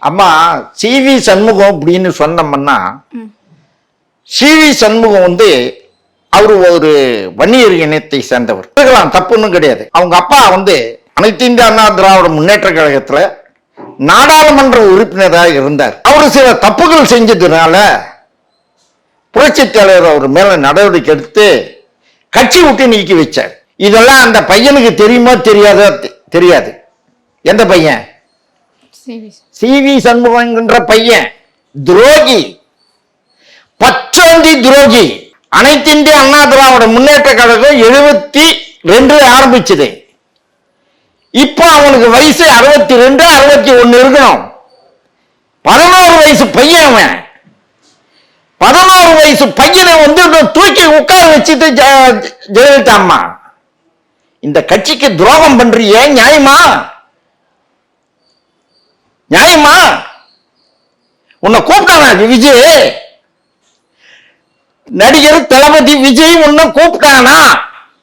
அம்மா சி.வி. சண்முகம் அப்படின்னு சொன்னோம்னா சி.வி. சண்முகம் வந்து அவரு ஒரு வன்னியர் இனத்தை சேர்ந்தவர் இருக்கலாம், தப்புன்னு கிடையாது. அவங்க அப்பா வந்து அனைத்து இந்திய அண்ணா திராவிட முன்னேற்ற கழகத்துல நாடாளுமன்ற உறுப்பினராக இருந்தார். அவரு சில தப்புகள் செஞ்சதுனால புரட்சி தலைவர் அவர் மேல நடவடிக்கை எடுத்து கட்சி விட்டு நீக்கி வச்சார். இதெல்லாம் அந்த பையனுக்கு தெரியுமா தெரியாதோ தெரியாது. எந்த பையன்? சி.வி. சண்முகன்ற பையன் துரோகி, பச்சோந்தி துரோகி. அனைத்து இந்திய அண்ணா திராவிட முன்னேற்ற கழகம் 72 ஆரம்பிச்சது. இப்ப அவனுக்கு வயசு 62 61 இருக்கணும். 11 வயசு பையன் அவன். 11 வயசு பையனை வந்து தூக்கி உட்கார வச்சுட்டு ஜெயலலிதா அம்மா இந்த கட்சிக்கு துரோகம் பண்றிய நியாயமா? நியாயமா? உன்னை கூப்பிட்டானா விஜய்? நடிகர் தளபதி விஜய் உன்னை கூப்பிட்டானா?